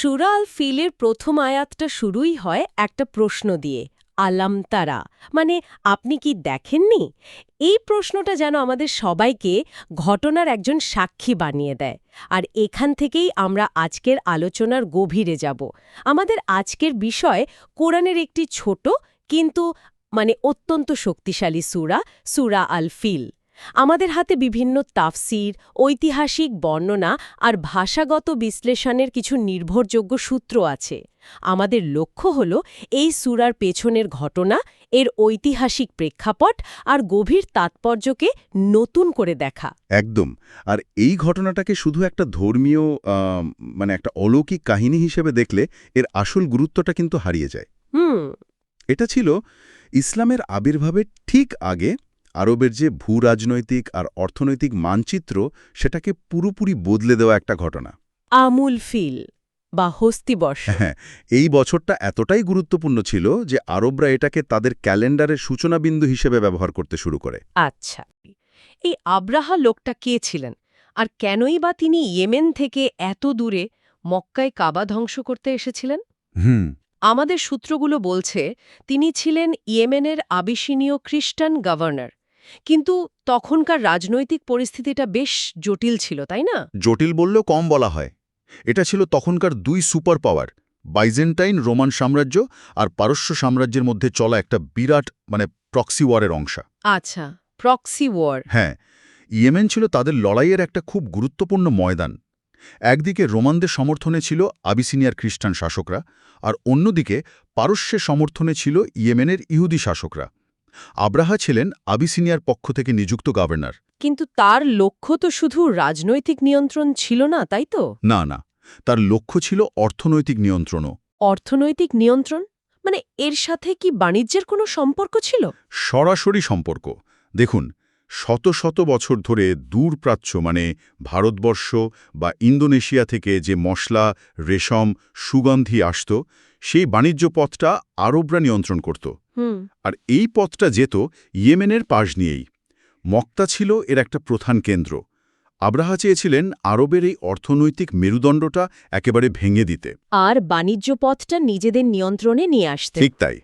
সূরা আল ফিলের প্রথম আয়াতটা শুরুই হয় একটা প্রশ্ন দিয়ে, আলাম তারা, মানে আপনি কি দেখেননি? এই প্রশ্নটা যেন আমাদের সবাইকে ঘটনার একজন সাক্ষী বানিয়ে দেয়। আর এখান থেকেই আমরা আজকের আলোচনার গভীরে যাব। আমাদের আজকের বিষয় কোরআনের একটি ছোট কিন্তু অত্যন্ত শক্তিশালী সূরা, সূরা আল ফিল। আমাদের হাতে বিভিন্ন তাফসির, ঐতিহাসিক বর্ণনা আর ভাষাগত বিশ্লেষণের কিছু নির্ভরযোগ্য সূত্র আছে। আমাদের লক্ষ্য হল এই সূরার পেছনের ঘটনা, এর ঐতিহাসিক প্রেক্ষাপট আর গভীর তাৎপর্যকে নতুন করে দেখা। একদম। আর এই ঘটনাটাকে শুধু একটা ধর্মীয় একটা অলৌকিক কাহিনী হিসেবে দেখলে এর আসল গুরুত্বটা কিন্তু হারিয়ে যায়। এটা ছিল ইসলামের আবির্ভাবের ঠিক আগে আরবের যে ভূরাজনৈতিক আর অর্থনৈতিক মানচিত্র সেটাকে পুরোপুরি বদলে দেওয়া একটা ঘটনা। আমুল ফিল বা হস্তিবর্ষ। হ্যাঁ, এই বছরটা এতটাই গুরুত্বপূর্ণ ছিল যে আরবরা এটাকে তাদের ক্যালেন্ডারের সূচনাবিন্দু হিসেবে ব্যবহার করতে শুরু করে। আচ্ছা, এই আব্রাহা লোকটা কে ছিলেন, আর কেনই বা তিনি ইয়েমেন থেকে এত দূরে মক্কায় কাবা ধ্বংস করতে এসেছিলেন? আমাদের সূত্রগুলো বলছে তিনি ছিলেন ইয়েমেনের আবিসিনীয় খ্রিস্টান গভর্নর। কিন্তু তখনকার রাজনৈতিক পরিস্থিতিটা বেশ জটিল ছিল, তাই না? জটিল বললেও কম বলা হয়। এটা ছিল তখনকার দুই সুপার পাওয়ার, বাইজেন্টাইন রোমান সাম্রাজ্য আর পারস্য সাম্রাজ্যের মধ্যে চলা একটা বিরাট প্রক্সি ওয়ারের অংশ। আচ্ছা, প্রক্সি ওয়ার। হ্যাঁ, ইয়েমেন ছিল তাদের লড়াইয়ের একটা খুব গুরুত্বপূর্ণ ময়দান। একদিকে রোমানদের সমর্থনে ছিল আবিসিনিয়ার খ্রিস্টান শাসকরা, আর অন্যদিকে পারস্যের সমর্থনে ছিল ইয়েমেনের ইহুদি শাসকরা। আব্রাহা ছিলেন আবিসিনিয়ার পক্ষ থেকে নিযুক্ত গভর্নর। কিন্তু তার লক্ষ্য তো শুধু রাজনৈতিক নিয়ন্ত্রণ ছিল না, তাই তো? না, তার লক্ষ্য ছিল অর্থনৈতিক নিয়ন্ত্রণও। অর্থনৈতিক নিয়ন্ত্রণ এর সাথে কি বাণিজ্যের কোনো সম্পর্ক ছিল? সরাসরি সম্পর্ক। দেখুন, শত শত বছর ধরে দূরপ্রাচ্য ভারতবর্ষ বা ইন্দোনেশিয়া থেকে যে মশলা, রেশম, সুগন্ধি আসত, সেই বাণিজ্য পথটা আরবরা নিয়ন্ত্রণ করত। আর এই পথটা যেত ইয়েমেনের পাশ নিয়েই। মক্কা ছিল এর একটা প্রধান কেন্দ্র। আব্রাহা চেয়েছিলেন আরবের এই অর্থনৈতিক মেরুদণ্ডটা একেবারে ভেঙে দিতে, আর বাণিজ্য পথটা নিজেদের নিয়ন্ত্রণে নিয়ে আসতে। ঠিক তাই।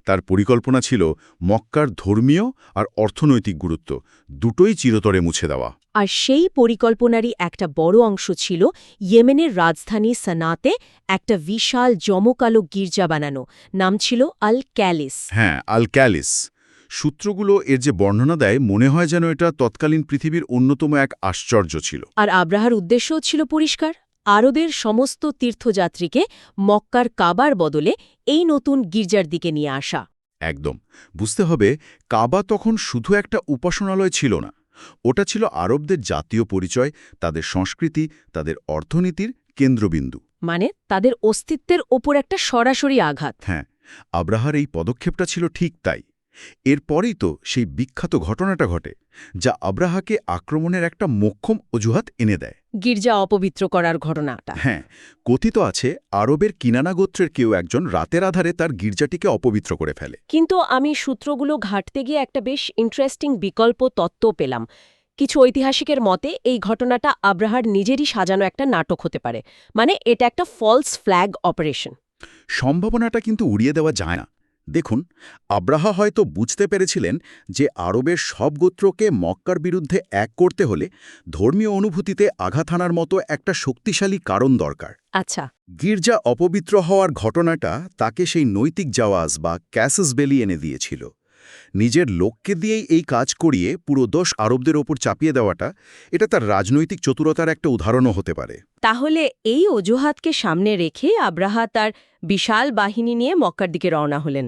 তার পরিকল্পনা ছিল মক্কার ধর্মীয় আর অর্থনৈতিক গুরুত্ব দুটোই চিরতরে মুছে দেওয়া। আর সেই পরিকল্পনারই একটা বড় অংশ ছিল ইয়েমেনের রাজধানী সানাতে একটা বিশাল জমকালো গির্জা বানানো। নাম ছিল আল ক্যালিস। হ্যাঁ, আল ক্যালিস। সূত্রগুলো এর যে বর্ণনা দেয়, মনে হয় যেন এটা তৎকালীন পৃথিবীর অন্যতম এক আশ্চর্য ছিল। আর আব্রাহার উদ্দেশ্যও ছিল পরিষ্কার, আরবের সমস্ত তীর্থযাত্রীকে মক্কার কাবার বদলে এই নতুন গির্জার দিকে নিয়ে আসা। একদম। বুঝতে হবে, কাবা তখন শুধু একটা উপাসনালয় ছিল না, ওটা ছিল আরবদের জাতীয় পরিচয়, তাদের সংস্কৃতি, তাদের অর্থনীতির কেন্দ্রবিন্দু। তাদের অস্তিত্বের ওপর একটা সরাসরি আঘাত। হ্যাঁ, আব্রাহার এই পদক্ষেপটা ছিল ঠিক তাই। এরপরেই তো সেই বিখ্যাত ঘটনাটা ঘটে, যা আব্রাহাকে আক্রমণের একটা মোক্ষম অজুহাত এনে দেয়। গির্জা অপবিত্র করার ঘটনাটা। হ্যাঁ, কথিত আছে আরবের কিনানা গোত্রের কেউ একজন রাতের আধারে তার গির্জাটিকে অপবিত্র করে ফেলে। কিন্তু আমি সূত্রগুলো ঘাঁটতে গিয়ে একটা বেশ ইন্টারেস্টিং বিকল্প তত্ত্ব পেলাম। কিছু ঐতিহাসিকের মতে এই ঘটনাটা আব্রাহার নিজেরই সাজানো একটা নাটক হতে পারে। এটা একটা ফলস ফ্ল্যাগ অপারেশন। সম্ভাবনাটা কিন্তু উড়িয়ে দেওয়া যায় না। দেখুন, আব্রাহা হয়তো বুঝতে পেরেছিলেন যে আরবের সব গোত্রকে মক্কার বিরুদ্ধে এক করতে হলে ধর্মীয় অনুভূতিতে আঘাত হানার মতো একটা শক্তিশালী কারণ দরকার। আচ্ছা, গির্জা অপবিত্র হওয়ার ঘটনাটা তাকে সেই নৈতিক জাওয়াজ বা ক্যাসাস বেলি এনে দিয়েছিল। নিজের লোককে দিয়েই এই কাজ করিয়ে পুরো দোষ আরবদের ওপর চাপিয়ে দেওয়াটা, এটা তার রাজনৈতিক চতুরতার একটা উদাহরণও হতে পারে। তাহলে এই অজুহাতকে সামনে রেখে আব্রাহা তার বিশাল বাহিনী নিয়ে মক্কার দিকে রওনা হলেন।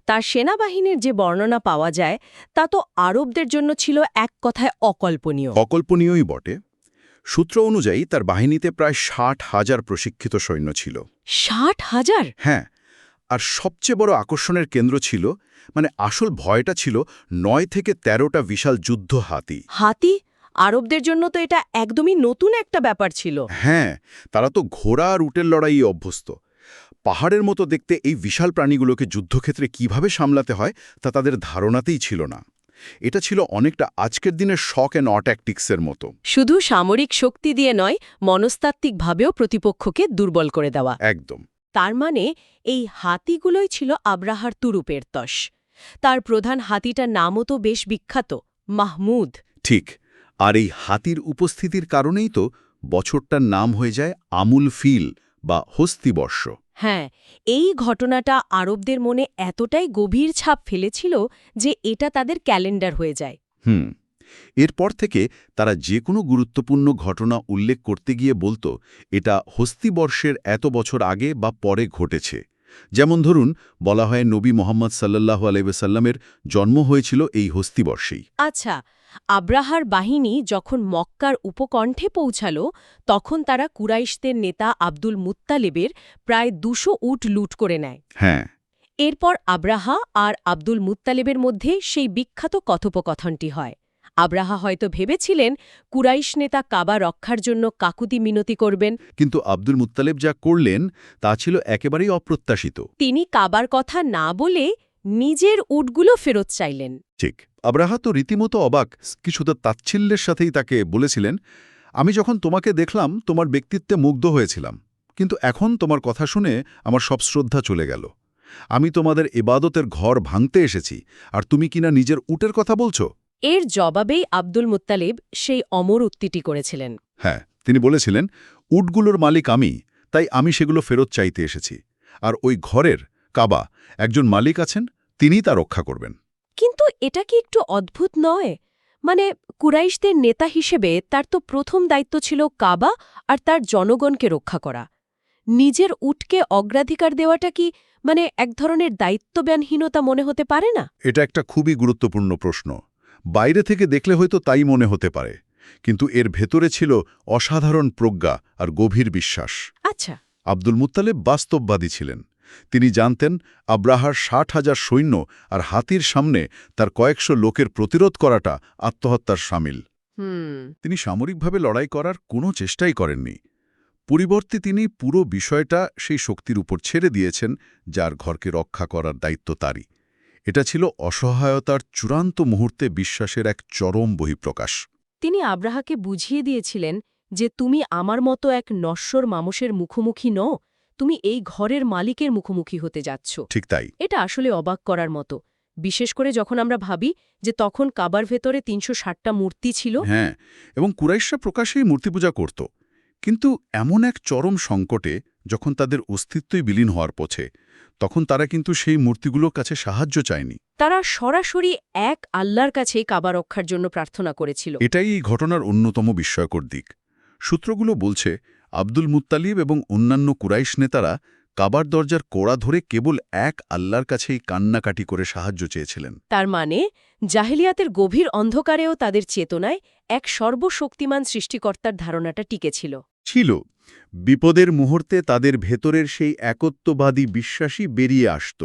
তার সেনাবাহিনীর যে বর্ণনা পাওয়া যায় তা তো আরবদের জন্য ছিল এক কথায় অকল্পনীয়। অকল্পনীয়ই বটে। সূত্র অনুযায়ী তার বাহিনীতে প্রায় 60,000 প্রশিক্ষিত সৈন্য ছিল। 60,000? হ্যাঁ, আর সবচেয়ে বড় আকর্ষণের কেন্দ্র ছিল, আসল ভয়টা ছিল 9 থেকে 13টা বিশাল যুদ্ধ হাতি। হাতি? আরবদের জন্য তো এটা একদমই নতুন একটা ব্যাপার ছিল। হ্যাঁ, তারা তো ঘোড়া আর উটের লড়াইয়ে অভ্যস্ত। পাহাড়ের মতো দেখতে এই বিশাল প্রাণীগুলোকে যুদ্ধক্ষেত্রে কিভাবে সামলাতে হয় তা তাদের ধারণাতেই ছিল না। এটা ছিল অনেকটা আজকের দিনের শক অ্যান্ড অ ট্যাকটিক্সের মতো। শুধু সামরিক শক্তি দিয়ে নয়, মনস্তাত্ত্বিকভাবেও প্রতিপক্ষকে দুর্বল করে দেওয়া। একদম। তার মানে এই হাতিগুলোই ছিল আব্রাহার তুরুপের তস। তার প্রধান হাতিটার নামও তো বেশ বিখ্যাত, মাহমুদ। ঠিক। আর এই হাতির উপস্থিতির কারণেই তো বছরটার নাম হয়ে যায় আমুল ফিল বা হস্তিবর্ষ। হ্যাঁ, এই ঘটনাটা আরবদের মনে এতটাই গভীর ছাপ ফেলেছিল যে এটা তাদের ক্যালেন্ডার হয়ে যায়। এরপর থেকে তারা যে কোনো গুরুত্বপূর্ণ ঘটনা উল্লেখ করতে গিয়ে বলতো এটা হস্তিবর্ষের এত বছর আগে বা পরে ঘটেছে। যেমন ধরুন, বলা হয় নবী মোহাম্মদ সাল্লাল্লাহু আলাইহি ওয়াসাল্লামের জন্ম হয়েছিল এই হস্তিবর্ষেই। আচ্ছা, আব্রাহার বাহিনী যখন মক্কার উপকণ্ঠে পৌঁছাল, তখন তারা কুরাইশদের নেতা আব্দুল মুত্তালিবের প্রায় ২০০ উট লুট করে নেয়। হ্যাঁ। এরপর আব্রাহা আর আব্দুল মুত্তালিবের মধ্যে সেই বিখ্যাত কথোপকথনটি হয়। আব্রাহা হয়তো ভেবেছিলেন কুরাইশ নেতা কাবা রক্ষার জন্য কাকুতি মিনতি করবেন, কিন্তু আব্দুল মুত্তালেব যা করলেন তা ছিল একেবারেই অপ্রত্যাশিত। তিনি কাবার কথা না বলে নিজের উটগুলো ফেরত চাইলেন। ঠিক। আব্রাহা তো রীতিমতো অবাক, কিছুটা তাচ্ছিল্যের সাথেই তাকে বলেছিলেন, আমি যখন তোমাকে দেখলাম তোমার ব্যক্তিত্বে মুগ্ধ হয়েছিলাম, কিন্তু এখন তোমার কথা শুনে আমার সব শ্রদ্ধা চলে গেল। আমি তোমাদের ইবাদতের ঘর ভাঙতে এসেছি, আর তুমি কিনা নিজের উটের কথা বলছো। এর জবাবেই আব্দুল মুত্তালিব সেই অমর উক্তিটি করেছিলেন। হ্যাঁ, তিনি বলেছিলেন, উটগুলোর মালিক আমি, তাই আমি সেগুলো ফেরত চাইতে এসেছি। আর ওই ঘরের, কাবা, একজন মালিক আছেন, তিনিই তা রক্ষা করবেন। কিন্তু এটা কি একটু অদ্ভুত নয়? মানে, কুরাইশদের নেতা হিসেবে তার তো প্রথম দায়িত্ব ছিল কাবা আর তার জনগণকে রক্ষা করা। নিজের উটকে অগ্রাধিকার দেওয়াটা কি এক ধরনের দায়িত্বজ্ঞানহীনতা মনে হতে পারে না? এটা একটা খুবই গুরুত্বপূর্ণ প্রশ্ন। বাইরে থেকে দেখলে হয়তো তাই মনে হতে পারে, কিন্তু এর ভেতরে ছিল অসাধারণ প্রজ্ঞা আর গভীর বিশ্বাস। আচ্ছা। আব্দুল মুত্তালেব বাস্তববাদী ছিলেন। তিনি জানতেন আব্রাহার ৬০,০০০ সৈন্য আর হাতির সামনে তার কয়েকশো লোকের প্রতিরোধ করাটা আত্মহত্যার শামিল। তিনি সামরিকভাবে লড়াই করার কোনো চেষ্টাই করেননি। পরিবর্তে তিনি পুরো বিষয়টা সেই শক্তির উপর ছেড়ে দিয়েছেন, যার ঘরকে রক্ষা করার দায়িত্ব তারই। এটা ছিল অসহায়তার চূড়ান্ত মুহূর্তে বিশ্বাসের এক চরম বহিঃপ্রকাশ। তিনি আব্রাহাকে বুঝিয়ে দিয়েছিলেন যে তুমি আমার মতো এক নশ্বর মানুষের মুখোমুখি নও, তুমি এই ঘরের মালিকের মুখোমুখি হতে যাচ্ছ। ঠিক তাই। এটা আসলে অবাক করার মতো, বিশেষ করে যখন আমরা ভাবি যে তখন কাবার ভেতরে ৩৬০টা মূর্তি ছিল। হ্যাঁ, এবং কুরাইশরা প্রকাশেই মূর্তিপূজা করত। কিন্তু এমন এক চরম সংকটে, যখন তাদের অস্তিত্বই বিলীন হওয়ার পথে, তখন তারা কিন্তু সেই মূর্তিগুলোর কাছে সাহায্য চায়নি। তারা সরাসরি এক আল্লাহর কাছে কাবা রক্ষার জন্য প্রার্থনা করেছিল। এটাই এই ঘটনার অন্যতম বিস্ময়কর দিক। সূত্রগুলো বলছে আব্দুল মুত্তালিব এবং অন্যান্য কুরাইশ নেতারা কাবার দরজার কোড়া ধরে কেবল এক আল্লাহর কাছেই কান্নাকাটি করে সাহায্য চেয়েছিলেন। তার মানে জাহেলিয়াতের গভীর অন্ধকারেও তাদের চেতনায় এক সর্বশক্তিমান সৃষ্টিকর্তার ধারণাটা টিকেছিল। ছিল। বিপদের মুহূর্তে তাদের ভেতরের সেই একত্ববাদী বিশ্বাসই বেরিয়ে আসত।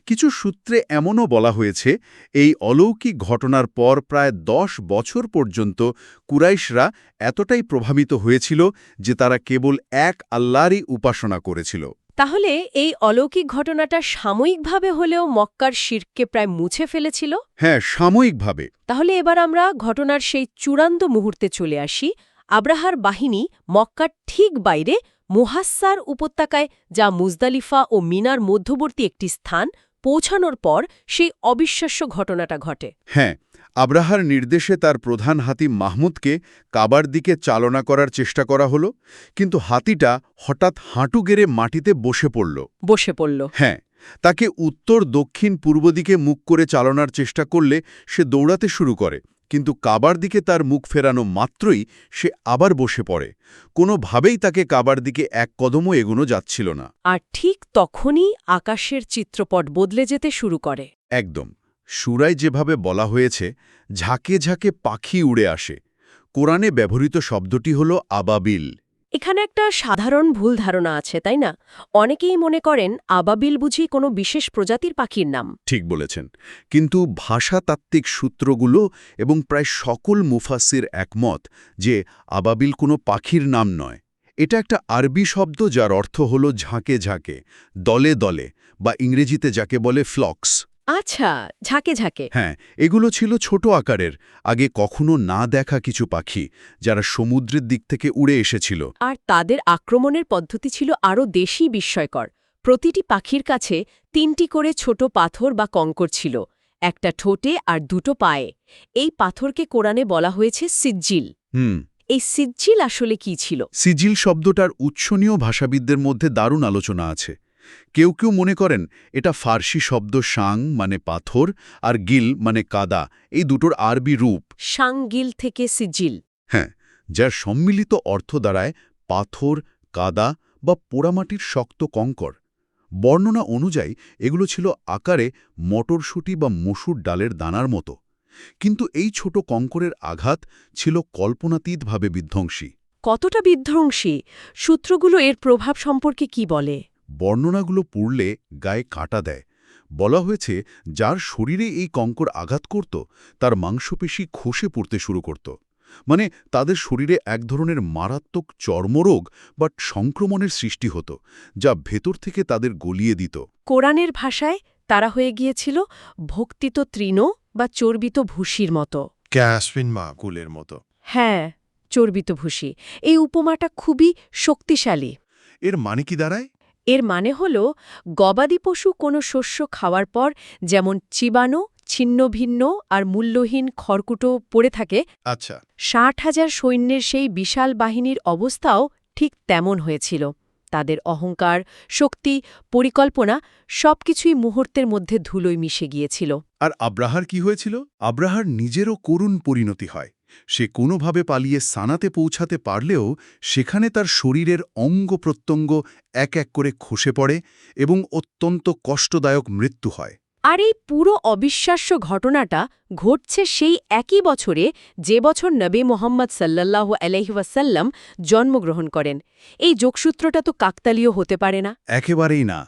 কিছু সূত্রে এমনও বলা হয়েছে, এই অলৌকিক ঘটনার পর প্রায় ১০ বছর পর্যন্ত কুরাইশরা এতটাই প্রভাবিত হয়েছিল যে তারা কেবল এক আল্লাহরই উপাসনা করেছিল। তাহলে এই অলৌকিক ঘটনাটা সাময়িকভাবে হলেও মক্কার শিরককে প্রায় মুছে ফেলেছিল? হ্যাঁ, সাময়িকভাবে। তাহলে এবার আমরা ঘটনার সেই চূড়ান্ত মুহূর্তে চলে আসি। আব্রাহার বাহিনী মক্কার ঠিক বাইরে মুহাসসার উপত্যকায়, যা মুজদালিফা ও মিনার মধ্যবর্তী একটি স্থান, পৌঁছানোর পর সেই অবিশ্বাস্য ঘটনাটা ঘটে। হ্যাঁ, আব্রাহার নির্দেশে তার প্রধান হাতি মাহমুদকে কাবার দিকে চালনা করার চেষ্টা করা হলো, কিন্তু হাতিটা হঠাৎ হাঁটু গেড়ে মাটিতে বসে পড়ল। হ্যাঁ, তাকে উত্তর দক্ষিণ পূর্ব দিকে মুখ করে চালনার চেষ্টা করলে সে দৌড়াতে শুরু করে, কিন্তু কাবার দিকে তার মুখ ফেরানো মাত্রই সে আবার বসে পড়ে। কোনোভাবেই তাকে কাবার দিকে এক কদমও এগোনো যাচ্ছিল না। আর ঠিক তখনই আকাশের চিত্রপট বদলে যেতে শুরু করে। একদম। সূরায় যেভাবে বলা হয়েছে, ঝাঁকে ঝাঁকে পাখি উড়ে আসে। কোরআনে ব্যবহৃত শব্দটি হল আবাবিল। এখানে একটা সাধারণ ভুল ধারণা আছে, তাই না? অনেকেই মনে করেন আবাবিল বুঝি কোনো বিশেষ প্রজাতির পাখির নাম। ঠিক বলেছেন, কিন্তু ভাষাতাত্ত্বিক সূত্রগুলো এবং প্রায় সকল মুফাসসির একমত যে আবাবিল কোনো পাখির নাম নয়। এটা একটা আরবি শব্দ যার অর্থ হল ঝাঁকে ঝাঁকে, দলে দলে, বা ইংরেজিতে যাকে বলে ফ্লক্স। আচ্ছা, ঝাঁকে ঝাঁকে। হ্যাঁ, এগুলো ছিল ছোট আকারের, আগে কখনো না দেখা কিছু পাখি, যারা সমুদ্রের দিক থেকে উড়ে এসেছিল। আর তাদের আক্রমণের পদ্ধতি ছিল আরও বেশি বিস্ময়কর। প্রতিটি পাখির কাছে 3টি করে ছোট পাথর বা কঙ্কর ছিল, একটা ঠোঁটে আর 2টো পায়ে। এই পাথরকে কোরআনে বলা হয়েছে সিজ্জিল। হুম। এই সিজ্জিল আসলে কি ছিল? সিজিল শব্দটার উচ্ছনীয় ভাষাবিদদের মধ্যে দারুণ আলোচনা আছে। কেউ কেউ মনে করেন এটা ফার্সি শব্দ শাং মানে পাথর আর গিল মানে কাদা, এই দুটোর আরবি রূপ। সাংগিল থেকে সিজিল। হ্যাঁ, যার সম্মিলিত অর্থ দাঁড়ায় পাথর, কাদা বা পোড়ামাটির শক্ত কঙ্কর। বর্ণনা অনুযায়ী এগুলো ছিল আকারে মটরশুঁটি বা মসুর ডালের দানার মতো, কিন্তু এই ছোট কঙ্করের আঘাত ছিল কল্পনাতীতভাবে বিধ্বংসী। কতটা বিধ্বংসী? সূত্রগুলো এর প্রভাব সম্পর্কে কি বলে? বর্ণনাগুলো পড়লে গায়ে কাঁটা দেয়। বলা হয়েছে যার শরীরে এই কঙ্কর আঘাত করত তার মাংসপেশি খসে পড়তে শুরু করত, মানে তাদের শরীরে এক ধরনের মারাত্মক চর্মরোগ বা সংক্রমণের সৃষ্টি হতো, যা ভেতর থেকে তাদের গলিয়ে দিত। কোরআনের ভাষায় তারা হয়ে গিয়েছিল ভক্তিত তৃণ বা চর্বিত ভুসির মতো। ক্যাসপিন মাকুলের মতো। হ্যাঁ, চর্বিত ভুসি। এই উপমাটা খুবই শক্তিশালী। এর মানে কি দাঁড়ায়? এর মানে হল গবাদি পশু কোনো শস্য খাওয়ার পর যেমন চিবানো, ছিন্নভিন্ন আর মূল্যহীন খড়কুটো পড়ে থাকে, আচ্ছা। 60,000 সৈন্যের সেই বিশাল বাহিনীর অবস্থাও ঠিক তেমন হয়েছিল। তাদের অহংকার, শক্তি, পরিকল্পনা সবকিছুই মুহূর্তের মধ্যে ধুলোয় মিশে গিয়েছিল। আর আব্রাহার কি হয়েছিল? আব্রাহার নিজেরও করুণ পরিণতি হয়। সে কোনোভাবে পালিয়ে সানাতে পৌঁছাতে পারলেও সেখানে তার শরীরের অঙ্গ-প্রত্যঙ্গ এক এক করে খসে পড়ে এবং অত্যন্ত কষ্টদায়ক মৃত্যু হয়। আর এই পুরো অবিশ্বাস্য ঘটনাটা ঘটছে সেই একই বছরে যে বছর নবী মোহাম্মদ সাল্লাল্লাহু আলাইহি ওয়াসাল্লাম জন্মগ্রহণ করেন। এই যোগসূত্রটা তো কাকতালীয় হতে পারে না। একেবারেই না।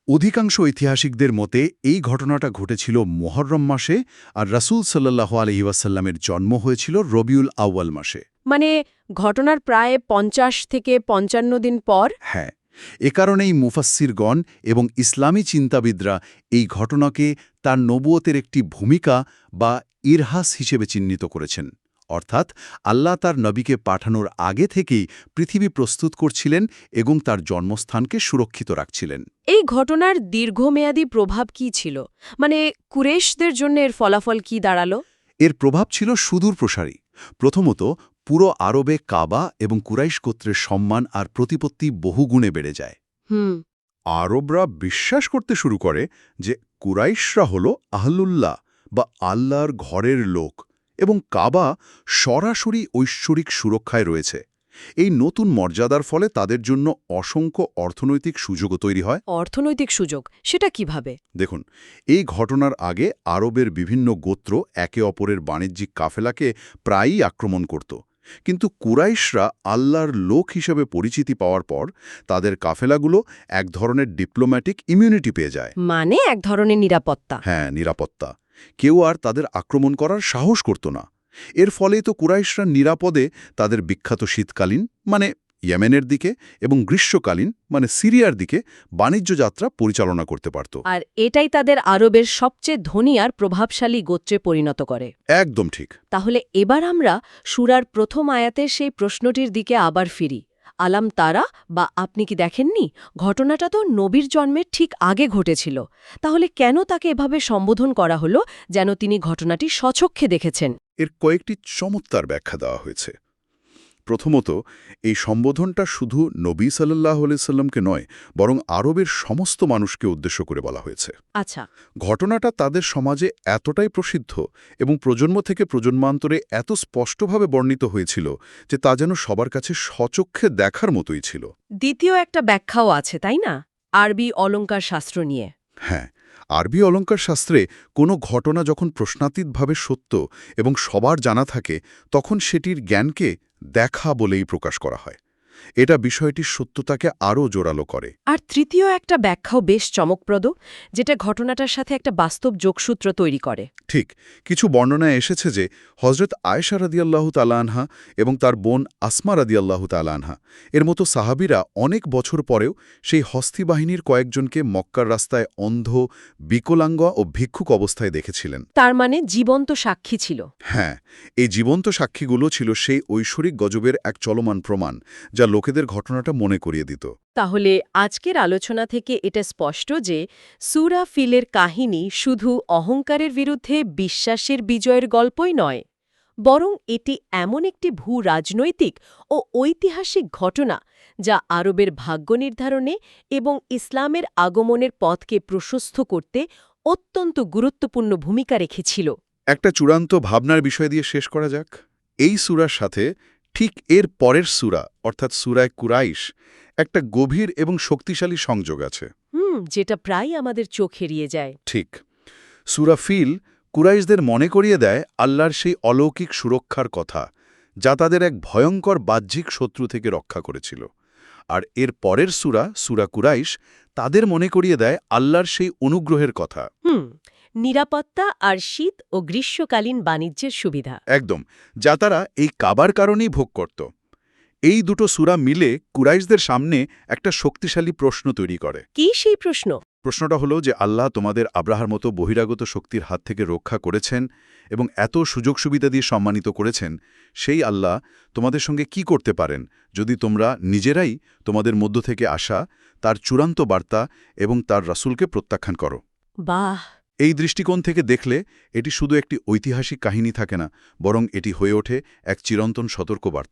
অধিকাংশ ঐতিহাসিকদের মতে এই ঘটনাটা ঘটেছিল মুহররম মাসে, আর রাসূল সাল্লাল্লাহু আলাইহি ওয়াসাল্লামের জন্ম হয়েছিল রবিউল আউয়াল মাসে। মানে ঘটনার প্রায় 50 থেকে 55 দিন পর। হ্যাঁ, এ কারণেই মুফাসসিরগণ এবং ইসলামী চিন্তাবিদরা এই ঘটনাকে তার নবুয়তের একটি ভূমিকা বা ইরহাস হিসেবে চিহ্নিত করেছেন। অর্থাৎ আল্লাহ তার নবীকে পাঠানোর আগে থেকেই পৃথিবী প্রস্তুত করছিলেন এবং তার জন্মস্থানকে সুরক্ষিত রাখছিলেন। এই ঘটনার দীর্ঘমেয়াদী প্রভাব কি ছিল? মানে কুরেশদের জন্য এর ফলাফল কি দাঁড়ালো? এর প্রভাব ছিল সুদূরপ্রসারী। প্রথমত, পুরো আরবে কাবা এবং কুরাইশ গোত্রের সম্মান আর প্রতিপত্তি বহুগুণে বেড়ে যায়। আরবরা বিশ্বাস করতে শুরু করে যে কুরাইশরা হল আহলুল্লাহ বা আল্লাহর ঘরের লোক, এবং কাবা সরাসরি ঐশ্বরিক সুরক্ষায় রয়েছে। এই নতুন মর্যাদার ফলে তাদের জন্য অসংখ্য অর্থনৈতিক সুযোগও তৈরি হয়। অর্থনৈতিক সুযোগ সেটা কিভাবে? দেখুন, এই ঘটনার আগে আরবের বিভিন্ন গোত্র একে অপরের বাণিজ্যিক কাফেলাকে প্রায়ই আক্রমণ করত, কিন্তু কুরাইশরা আল্লাহর লোক হিসেবে পরিচিতি পাওয়ার পর তাদের কাফেলাগুলো এক ধরনের ডিপ্লোম্যাটিক ইমিউনিটি পেয়ে যায়। মানে এক ধরনের নিরাপত্তা। হ্যাঁ, নিরাপত্তা। কেউ আর তাদের আক্রমণ করার সাহস করত না। এর ফলেই তো কুরাইশরা নিরাপদে তাদের বিখ্যাত শীতকালীন মানে ইয়েমেনের দিকে এবং গ্রীষ্মকালীন মানে সিরিয়ার দিকে বাণিজ্য যাত্রা পরিচালনা করতে পারত। আর এটাই তাদের আরবের সবচেয়ে ধনী আর প্রভাবশালী গোত্রে পরিণত করে। একদম ঠিক। তাহলে এবার আমরা সূরার প্রথম আয়াতের সেই প্রশ্নটির দিকে আবার ফিরি। আলাম তারা বা আপনি কি দেখেননি? ঘটনাটা তো নবীর জন্মের ঠিক আগে ঘটেছিল। তাহলে কেন তাকে এভাবে সম্বোধন করা হলো যেন তিনি ঘটনাটি স্বচক্ষে দেখেছেন? এর কয়েকটি চমৎকার ব্যাখ্যা দেওয়া হয়েছে। প্রথমত, এই সম্বোধনটা শুধু নবী সাল্লাল্লাহু আলাইহি সাল্লামকে নয়, বরং আরবের সমস্ত মানুষকে উদ্দেশ্য করে বলা হয়েছে। আচ্ছা। ঘটনাটা তাদের সমাজে এতটাই প্রসিদ্ধ এবং প্রজন্ম থেকে প্রজন্মান্তরে এত স্পষ্টভাবে বর্ণিত হয়েছিল যে তা যেন সবার কাছে স্বচক্ষে দেখার মতোই ছিল। দ্বিতীয় একটা ব্যাখ্যাও আছে, তাই না? আরবি অলঙ্কার শাস্ত্র নিয়ে। হ্যাঁ, আরবি অলঙ্কার শাস্ত্রে কোনো ঘটনা যখন প্রশ্নাতীতভাবে সত্য এবং সবার জানা থাকে, তখন সেটির জ্ঞানকে দেখা বলেই প্রকাশ করা হয়। এটা বিষয়টির সত্যতাকে আরও জোরালো করে। আর তৃতীয় একটা ব্যাখ্যাও বেশ চমকপ্রদ, যেটা ঘটনাটার সাথে একটা বাস্তব যোগসূত্র তৈরি করে। ঠিক, কিছু বর্ণনায় এসেছে যে হজরত আয়েশা রাদিয়াল্লাহু তাআলা আনহা এবং তার বোন আসমা রাদিয়াল্লাহু তাআলা আনহা এর মতো সাহাবীরা অনেক বছর পরেও সেই হস্তি বাহিনীর কয়েকজনকে মক্কার রাস্তায় অন্ধ, বিকলাঙ্গ ও ভিক্ষুক অবস্থায় দেখেছিলেন। তার মানে জীবন্ত সাক্ষী ছিল। হ্যাঁ, এই জীবন্ত সাক্ষীগুলো ছিল সেই ঐশ্বরিক গজবের এক চলমান প্রমাণ, যা লোকেদের ঘটনাটা মনে করিয়ে দিত। তাহলে আজকের আলোচনা থেকে এটা স্পষ্ট যে সূরা ফিলের কাহিনী শুধু অহংকারের বিরুদ্ধে বিশ্বাসের বিজয়ের গল্পই নয়, বরং এটি এমন একটি ভূ-রাজনৈতিক ও ঐতিহাসিক ঘটনা যা আরবের ভাগ্য নির্ধারণে এবং ইসলামের আগমনের পথকে প্রশস্ত করতে অত্যন্ত গুরুত্বপূর্ণ ভূমিকা রেখেছিল। একটা চূড়ান্ত ভাবনার বিষয় দিয়ে শেষ করা যাক। এই সূরার সাথে ঠিক এর পরের সূরা অর্থাৎ সূরায়ে কুরাইশ একটা গভীর এবং শক্তিশালী সংযোগ আছে। যেটা প্রায় আমাদের চোখ এড়িয়ে যায়। ঠিক, সূরা ফিল কুরাইশদের মনে করিয়ে দেয় আল্লাহর সেই অলৌকিক সুরক্ষার কথা, যা তাদের এক ভয়ঙ্কর বাহ্যিক শত্রু থেকে রক্ষা করেছিল। আর এর পরের সূরা কুরাইশ তাদের মনে করিয়ে দেয় আল্লাহর সেই অনুগ্রহের কথা। নিরাপত্তা আর শীত ও গ্রীষ্মকালীন বাণিজ্যের সুবিধা। একদম, যা তারা এই কাবার কারণেই ভোগ করত। এই দুটো সূরা মিলে কুরাইশদের সামনে একটা শক্তিশালী প্রশ্ন তৈরি করে। কি সেই প্রশ্ন? প্রশ্নটা হলো যে আল্লাহ তোমাদের আব্রাহার মতো বহিরাগত শক্তির হাত থেকে রক্ষা করেছেন এবং এত সুযোগ সুবিধা দিয়ে সম্মানিত করেছেন, সেই আল্লাহ তোমাদের সঙ্গে কি করতে পারেন যদি তোমরা নিজেরাই তোমাদের মধ্য থেকে আসা তার চূড়ান্ত বার্তা এবং তার রাসূলকে প্রত্যাখ্যান করো। বাহ! এই দৃষ্টিকোণ থেকে দেখলে এটি শুধু একটি ঐতিহাসিক কাহিনী থাকে না, বরং এটি হয়ে ওঠে এক চিরন্তন সতর্কবার্তা।